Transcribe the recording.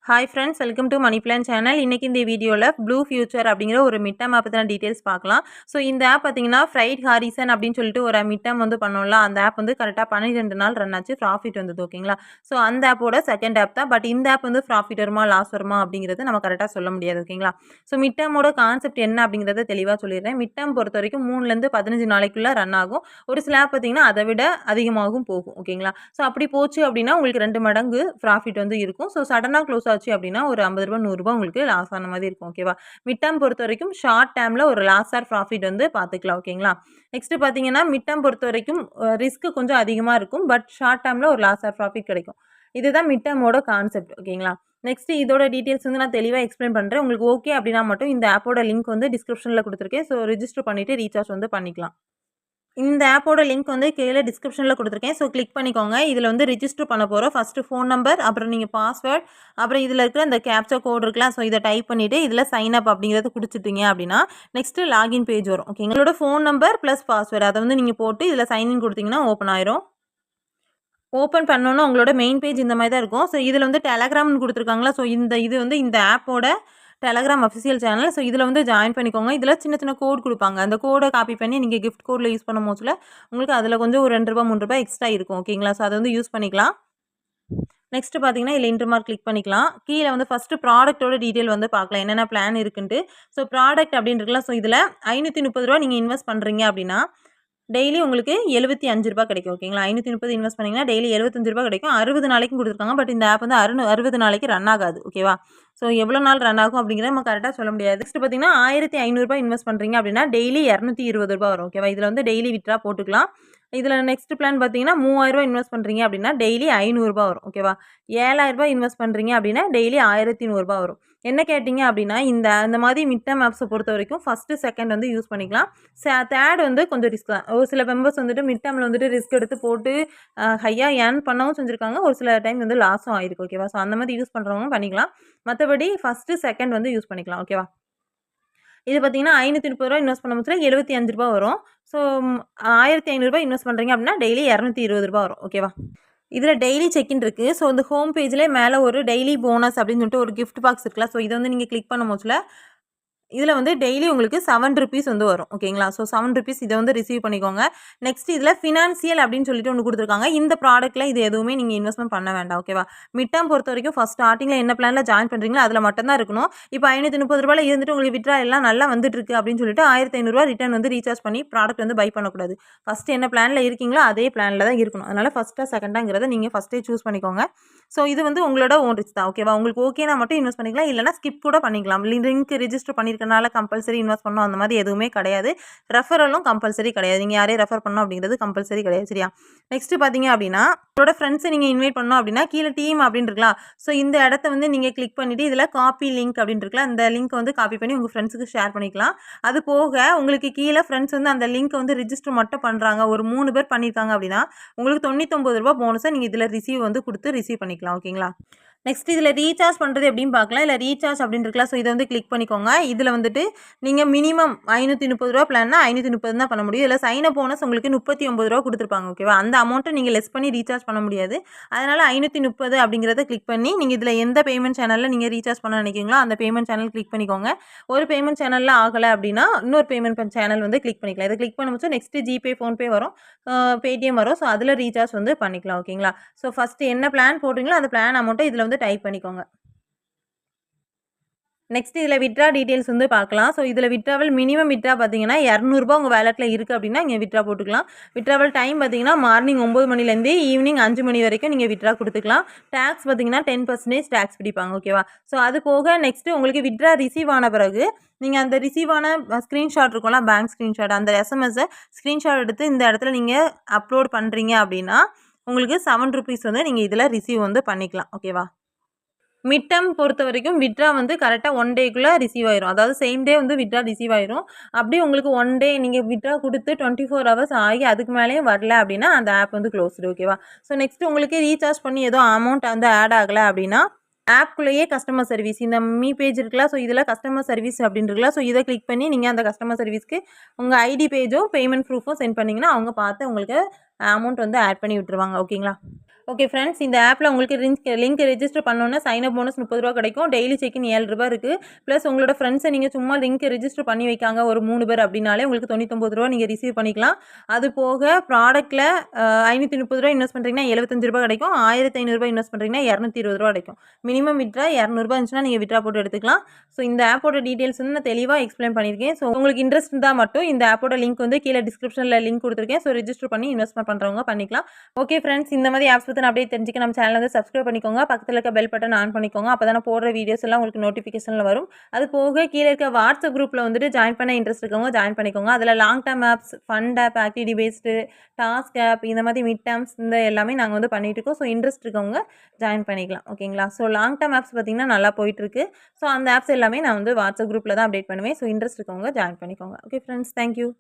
Hi friends, welcome to money plan channel. இன்றைக்கி இந்த வீடியோவில் ப்ளூ ஃபியூச்சர் அப்படிங்கிற ஒரு மிட்டம் ஆப் பற்றின டீட்டெயில்ஸ் பார்க்கலாம். ஸோ இந்த ஆப் பார்த்தீங்கன்னா ஃப்ரைட் ஹாரிசன் அப்படின்னு சொல்லிட்டு ஒரு மிட்டம் வந்து பண்ணோம்ல, அந்த ஆப் வந்து கரெக்டாக 12 நாள் ரன் ஆச்சு, ப்ராஃபிட் வந்தது. ஓகேங்களா? ஸோ அந்த ஆப்போட செகண்ட் ஆப் தான். பட் இந்த ஆப் வந்து ப்ராஃபிட் வருமா லாஸ் வருமா அப்படிங்கிறது நம்ம கரெக்டாக சொல்ல முடியாது. ஓகேங்களா? ஸோ மிட்டமோட கான்செப்ட் என்ன அப்படிங்கிறத தெளிவாக சொல்லிடுறேன். மிட்டம் பொறுத்த வரைக்கும் 3லேருந்து 15 நாளைக்குள்ளே ரன் ஆகும். ஒரு சில ஆப் பார்த்தீங்கன்னா அதை விட அதிகமாகவும் போகும். ஓகேங்களா? ஸோ அப்படி போச்சு அப்படின்னா உங்களுக்கு 2 மடங்கு ப்ராஃபிட் வந்து இருக்கும். ஸோ சடனாக க்ளோஸ் ஆச்சு அப்படின்னா ஒரு ரூ. 50 100 உங்களுக்கு லாஸ் ஆன மாதிரி இருக்கும். ஓகேவா? மிட் டேர்ம் பொறுத்த வரைக்கும் ஷார்ட் டேர்ம்ல ஒரு லாஸ் ஆர் ப்ராஃபிட் வந்து பார்த்துக்கலாம். ஓகேங்களா? நெக்ஸ்ட் பார்த்தீங்கன்னா மிட் டேர்ம் பொறுத்த வரைக்கும் ரிஸ்க் கொஞ்சம் அதிகமாக இருக்கும். பட் ஷார்ட் டேர்ம்ல ஒரு லாஸ் ஆர் ப்ராஃபிட் கிடைக்கும். இதுதான் மிட் டேர்மோட கான்செப்ட். ஓகேங்களா? நெக்ஸ்ட் இதோட டீட்டெயில்ஸ் வந்து நான் தெளிவாக எக்ஸ்பிளைன் பண்ணுறேன். உங்களுக்கு ஓகே அப்படின்னா மட்டும் இந்த ஆப்போட லிங்க் வந்து டிஸ்கிரிப்ஷனில் கொடுத்துருக்கேன். ஸோ ரிஜிஸ்டர் பண்ணிவிட்டு ரீசார்ஜ் வந்து பண்ணிக்கலாம். இந்த ஆப்போட லிங்க் வந்து கீழே டிஸ்கிரிப்ஷனில் கொடுத்துருக்கேன். ஸோ கிளிக் பண்ணிக்கோங்க. இதில் வந்து ரிஜிஸ்டர் பண்ண போகிறோம். ஃபஸ்ட்டு ஃபோன் நம்பர், அப்புறம் நீங்கள் பாஸ்வேர்ட், அப்புறம் இதில் இருக்கிற இந்த கேப்சா கோட் இருக்கலாம். ஸோ இதை டைப் பண்ணிவிட்டு இதில் சைன் அப் அப்படிங்கிறது குடிச்சிட்டிங்க அப்படின்னா நெக்ஸ்ட்டு லாகின் பேஜ் வரும். ஓகே, எங்களோட ஃபோன் நம்பர் ப்ளஸ் பாஸ்வேர்டு அதை வந்து நீங்கள் போட்டு இதில் சைன்இன் கொடுத்தீங்கன்னா ஓப்பன் ஆயிரும். ஓப்பன் பண்ணோன்னா உங்களோட மெயின் பேஜ் இந்த மாதிரி தான் இருக்கும். ஸோ இதில் வந்து டெலகிராம்னு கொடுத்துருக்காங்களா. ஸோ இது வந்து இந்த ஆப்போட டெலகிராம் அஃபிஷியல் சேனல். ஸோ இதில் வந்து ஜாயின் பண்ணிக்கோங்க. இதில் சின்ன சின்ன கோட் கொடுப்பாங்க. அந்த கோடை காப்பி பண்ணி நீங்கள் கிஃப்ட் கோடில் யூஸ் பண்ணும் போதுல உங்களுக்கு அதில் கொஞ்சம் ஒரு ரூ. 2 3 எக்ஸ்ட்ரா இருக்கும். ஓகேங்களா? ஸோ அதை வந்து யூஸ் பண்ணிக்கலாம். நெக்ஸ்ட் பார்த்தீங்கன்னா இதில் இன்டர் மார்க் கிளிக் பண்ணிக்கலாம். கீழே வந்து ஃபஸ்ட்டு ப்ராடக்ட்டோட டீட்டெயில் வந்து பார்க்கலாம், என்னென்ன பிளான் இருக்குன்ட்டு. ஸோ ப்ராடக்ட் அப்படின்னு இருக்குல்ல. ஸோ இதில் ரூ. 530 நீங்கள் இன்வெஸ்ட் பண்ணுறீங்க அப்படின்னா டெய்லி உங்களுக்கு ரூ. 75 கிடைக்கும். ஓகேங்களா? 530 இன்வெஸ்ட் பண்ணிங்கன்னா டெய்லி ரூ. 75 கிடைக்கும். 60 நாளைக்கும் கொடுத்துருக்காங்க. பட் இந்த ஆப் வந்து 60 நாளைக்கு ரன் ஆகாது. ஓகேவா? ஸோ எவ்வளோ நாள் ரன் ஆகும் அப்படிங்கிறத நம்ம கரெக்டாக சொல்ல முடியாது. நெக்ஸ்ட் பார்த்தீங்கன்னா ரூ. 1500 இன்வெஸ்ட் பண்ணுறீங்க அப்படின்னா டெய்லி ரூ. 220 வரும். ஓகேவா? இதில் வந்து டெய்லி வித்ட்ரா போட்டுக்கலாம். இதில் நெக்ஸ்ட் பிளான் பார்த்தீங்கன்னா ரூ. 3000 இன்வெஸ்ட் பண்ணுறீங்க அப்படின்னா டெய்லி ரூ. 500 வரும். ஓகேவா? ரூ. 7000 இன்வெஸ்ட் பண்ணுறீங்க அப்படின்னா டெய்லி ரூ. 1100 வரும். என்ன கேட்டிங்க அப்படின்னா இந்த மாதிரி மிட் டேர்ம் ஆப்ஸை பொறுத்த வரைக்கும் ஃபஸ்ட்டு செகண்ட் வந்து யூஸ் பண்ணிக்கலாம். தேர்ட் வந்து கொஞ்சம் ரிஸ்க் தான். ஒரு சில மெம்பர்ஸ் வந்துட்டு மிட் டேர்மில் வந்துட்டு ரிஸ்க் எடுத்து போட்டு ஹையாக ஏர்ன் பண்ணவும் செஞ்சுருக்காங்க. ஒரு சில டைம் வந்து லாஸும் ஆயிருக்கு. ஓகேவா? ஸோ அந்த மாதிரி யூஸ் பண்ணுறவங்க பண்ணிக்கலாம். மற்றபடி ஃபஸ்ட்டு செகண்ட் வந்து யூஸ் பண்ணிக்கலாம். ஓகேவா? இது பார்த்தீங்கன்னா ரூ. 530 இன்வெஸ்ட் பண்ணும்போது ரூ. 75 வரும். ஸோ ரூ. 1500 இன்வெஸ்ட் பண்ணுறீங்க அப்படின்னா டெய்லி ரூ. 220 வரும். ஓகேவா? இதில் டெய்லி செக்இன் இருக்குது. ஸோ இந்த ஹோம் பேஜ்லேயே மேலே ஒரு டெய்லி போனஸ் அப்படின்னு சொல்லிட்டு ஒரு கிஃப்ட் பாக்ஸ் இருக்குல்ல. ஸோ இதை வந்து நீங்கள் கிளிக் பண்ணும்போதுல இதில் வந்து டெய்லி உங்களுக்கு ₹7 வந்து வரும். ஓகேங்களா? ஸோ ₹7 இதை வந்து ரிசீவ் பண்ணிக்கோங்க. நெக்ஸ்ட் இதில் ஃபினான்சியல் அப்படின்னு சொல்லிட்டு ஒன்று கொடுத்துருக்காங்க. இந்த ப்ராடக்ட்டில் இது எதுவுமே நீங்கள் இன்வெஸ்ட்மெண்ட் பண்ண வேண்டாம். ஓகேவா? மிட் டேர்ம் பொறுத்த வரைக்கும் ஃபஸ்ட் ஸ்டார்டிங்கில் என்ன பிளானில் ஜாயின் பண்ணுறீங்களோ அதில் மட்டும் தான் இருக்கணும். இப்போ ரூ. 530 இருந்துட்டு உங்களுக்கு விட்ரா எல்லாம் நல்லா வந்துட்டு இருக்கு அப்படின்னு சொல்லிட்டு ரூ. 1500 ரிட்டர்ன் வந்து ரீசார்ஜ் பண்ணி ப்ராடக்ட் வந்து பை பண்ணக்கூடாது. ஃபஸ்ட்டு என்ன பிளானில் இருக்கீங்களோ அதே பிளானில் தான் இருக்கணும். அதனால் ஃபஸ்ட்டாக செகண்டாங்கிறத நீங்கள் ஃபஸ்ட்டே சூஸ் பண்ணிக்கோங்க. ஸோ இது வந்து உங்களோட ஓன் ரிஸ்க் தான். ஓகேவா? உங்களுக்கு ஓகேனா மட்டும் இன்வெஸ்ட் பண்ணிக்கலாம். இல்லைனா ஸ்கிப் கூட பண்ணிக்கலாம். லிங்க் ரிஜிஸ்டர் பண்ணியிருக்கனால கம்பல்சரி இன்வெஸ்ட் பண்ணணும் அந்த மாதிரி எதுவுமே கிடையாது. ரெஃபரலும் கம்பல்சரி கிடையாது. நீங்கள் யாரையும் ரெஃபர் பண்ணணும் அப்படிங்கிறது கம்பல்சரி கிடையாது. சரியா? நெக்ஸ்ட்டு பார்த்தீங்க அப்படின்னா உங்களோட ஃப்ரெண்ட்ஸை நீங்கள் இன்வைட் பண்ணணும் அப்படின்னா கீழே டீம் அப்படின்னு இருக்கலாம். ஸோ இந்த இடத்த வந்து நீங்கள் கிளிக் பண்ணிவிட்டு இதில் காப்பி லிங்க் அப்படின்னு இருக்கலாம். அந்த லிங்க் வந்து காப்பி பண்ணி உங்கள் ஃப்ரெண்ட்ஸுக்கு ஷேர் பண்ணிக்கலாம். அது போக உங்களுக்கு கீழே ஃப்ரெண்ட்ஸ் வந்து அந்த லிங்க் வந்து ரிஜிஸ்டர் மட்டும் பண்ணுறாங்க, ஒரு 3 பேர் பண்ணியிருக்காங்க அப்படின்னா உங்களுக்கு ₹99 போனஸை நீங்கள் இதில் ரிசீவ் வந்து கொடுத்து ரிசீவ் பண்ணிக்கலாம். ஓகேங்களா? நெக்ஸ்ட் இதில் ரீசார்ஜ் பண்ணுறது எப்படின்னு பார்க்கலாம். இல்லை ரீசார்ஜ் அப்படின்னு இருக்கலாம். ஸோ இதை வந்து கிளிக் பண்ணிக்கோங்க. இதில் வந்துட்டு நீங்கள் மினிமம் ₹530 பிளான்னா 530 தான் பண்ண முடியும். இதில் சைன் அப் போனஸ் உங்களுக்கு ₹39 கொடுத்துருப்பாங்க. ஓகேவா? அந்த அமௌண்ட்டை நீங்கள் லெஸ் பண்ணி ரீசார்ஜ் பண்ண முடியாது. அதனால் 530 அப்படிங்கிறத கிளிக் பண்ணி நீங்கள் இதில் எந்த பேமெண்ட் சேனலில் நீங்கள் ரீசார்ஜ் பண்ண நினைக்கிறீங்களோ அந்த பேமெண்ட் சேனல் கிளிக் பண்ணிக்கோங்க. ஒரு பேமெண்ட் சேனலில் ஆகலை அப்படின்னா இன்னொரு பேமெண்ட் சேனல் வந்து கிளிக் பண்ணிக்கலாம். இதை கிளிக் பண்ணும்போது நெக்ஸ்ட்டு ஜிபே, ஃபோன்பே வரும், பேடிஎம் வரும். ஸோ அதில் ரீசார்ஜ் வந்து பண்ணிக்கலாம். ஓகேங்களா? ஸோ ஃபஸ்ட்டு என்ன பிளான் போடுறீங்களோ அந்த பிளான் அமௌண்ட்டை இதில் வந்து டைப் பண்ணிக்கோங்க. நெக்ஸ்ட் இதில் வித்ட்ரா டீட்டெயில்ஸ் வந்து பார்க்கலாம். ஸோ இதில் வித்ட்ராவல் மினிமம் வித்ட்ரா பார்த்தீங்கன்னா ₹200 உங்கள் வேலெட்டில் இருக்குது அப்படின்னா இங்கே வித்ட்ரா போட்டுக்கலாம். வித்ட்ராவல் டைம் பார்த்தீங்கன்னா மார்னிங் 9 மணிலேருந்து ஈவினிங் 5 மணி வரைக்கும் நீங்கள் வித்ட்ரா கொடுத்துக்கலாம். டேக்ஸ் பார்த்தீங்கன்னா 10% டேக்ஸ் பிடிப்பாங்க. ஓகேவா? ஸோ அது போக நெக்ஸ்ட்டு உங்களுக்கு வித்ட்ரா ரிசீவ் ஆன பிறகு நீங்கள் அந்த ரிசீவ் ஆன ஸ்க்ரீன்ஷாட் இருக்கும்ல, பேங்க் ஸ்க்ரீன்ஷாட், அந்த எஸ்எம்எஸை ஸ்க்ரீன்ஷாட் எடுத்து இந்த இடத்துல நீங்கள் அப்லோட் பண்ணுறீங்க அப்படின்னா உங்களுக்கு ₹7 வந்து நீங்கள் இதில் ரிசீவ் வந்து பண்ணிக்கலாம். ஓகேவா? மிட் டேர்ம் பொறுத்த வரைக்கும் வித்ட்ரா வந்து கரெக்டாக 1 டேக்குள்ளே ரிசீவ் ஆயிரும். அதாவது சேம் டே வந்து வித்ட்ரா ரிசீவ் ஆயிரும். அப்படி உங்களுக்கு 1 டே நீங்கள் வித்ட்ரா கொடுத்து 24 ஹவர்ஸ் ஆகி அதுக்கு மேலேயும் வரல அப்படின்னா அந்த ஆப் வந்து க்ளோஸ்டு. ஓகேவா? ஸோ நெக்ஸ்ட் உங்களுக்கு ரீசார்ஜ் பண்ணி ஏதோ அமௌண்ட் வந்து ஆட் ஆகலை அப்படின்னா ஆப்குள்ளேயே கஸ்டமர் சர்வீஸ் இந்த மீ பேஜ் இருக்குல்ல. ஸோ இதில் கஸ்டமர் சர்வீஸ் அப்படின்னு இருக்குல்ல. ஸோ இதை கிளிக் பண்ணி நீங்கள் அந்த கஸ்டமர் சர்வீஸ்க்கு உங்கள் ஐடி பேஜும் பேமெண்ட் ப்ரூஃபும் சென்ட் பண்ணிங்கன்னா அவங்க பார்த்து உங்களுக்கு அமௌண்ட் வந்து ஆட் பண்ணி விட்டுருவாங்க. ஓகேங்களா? ஓகே ஃப்ரெண்ட்ஸ், இந்த ஆப்பில் உங்களுக்கு லிங்க் ரெஜிஸ்டர் பண்ணோன்னா சைன் அப் போனஸ் ரூ. 30 கிடைக்கும். டெய்லி செக்இன் ரூ. 7 இருக்குது. ப்ளஸ் உங்களோட ஃப்ரெண்ட்ஸை நீங்கள் சும்மா லிங்க் ரெஜிஸ்டர் பண்ணி வைக்காங்க ஒரு 3 பேர் அப்படின்னாலே உங்களுக்கு ரூ. 99 நீங்கள் ரிசீவ் பண்ணிக்கலாம். அது போக ப்ராடக்ட்டில் ரூ. 530 இன்வெஸ்ட் பண்ணுறீங்கன்னா ரூ. 75 கிடைக்கும். ரூ. 1500 இன்வெஸ்ட் பண்ணுறீங்கன்னா ரூ. 220 கிடைக்கும். மினிமம் விட்ரா ரூ. 200 இருந்துச்சுன்னா நீங்கள் விட்ரா போட்டு எடுத்துக்கலாம். ஸோ இந்த ஆப்போட டீட்டெயில்ஸ் வந்து நான் தெளிவாக எக்ஸ்பிளைன் பண்ணியிருக்கேன். ஸோ உங்களுக்கு இன்ட்ரெஸ்ட் இருந்தால் மட்டும் இந்த ஆப்போட லிங்க் வந்து கீழே டிஸ்கிரிப்ஷனில் லிங்க் கொடுத்துருக்கேன். ஸோ ரெஜிஸ்டர் பண்ணி இன்வெஸ்ட்மெண்ட் பண்ணுறவங்க பண்ணிக்கலாம். ஓகே ஃப்ரெண்ட்ஸ், இந்த மாதிரி ஆப்ஸ் பற்றி அப்படியே தெரிஞ்சுக்க நம்ம சேனல் வந்து சப்ஸ்கிரைப் பண்ணிக்கோங்க. பக்கத்தில் இருக்க பெல் பட்டன் ஆன் பண்ணிக்கோங்க. அப்போ தானே போடுற வீடியோஸ் எல்லாம் உங்களுக்கு நோட்டிஃபிகேஷனில் வரும். அது போக கீழே இருக்க வாட்ஸ்அப் குரூப்பில் வந்துட்டு ஜாயின் பண்ண இன்ட்ரெஸ்ட் இருக்கவங்க ஜாயின் பண்ணிக்கோங்க. அதில் long term apps, fund app, activity based, task app, இந்த மாதிரி மிட் டேர்ம்ஸ் இந்த எல்லாமே நாங்கள் வந்து பண்ணிட்டு இருக்கோம். ஸோ இன்ட்ரெஸ்ட் இருக்கவங்க ஜாயின் பண்ணிக்கலாம். ஓகேங்களா? ஸோ லாங் டேர்ம் ஆப்ஸ் பார்த்தீங்கன்னா நல்லா போயிட்டுருக்கு. ஸோ அந்த ஆப்ஸ் எல்லாமே நான் வந்து வாட்ஸ்அப் குரூப்பில் தான் அப்டேட் பண்ணுவேன். ஸோ இன்ட்ரெஸ்ட் இருக்கவங்க ஜாயின் பண்ணிக்கோங்க. Okay friends, thank you.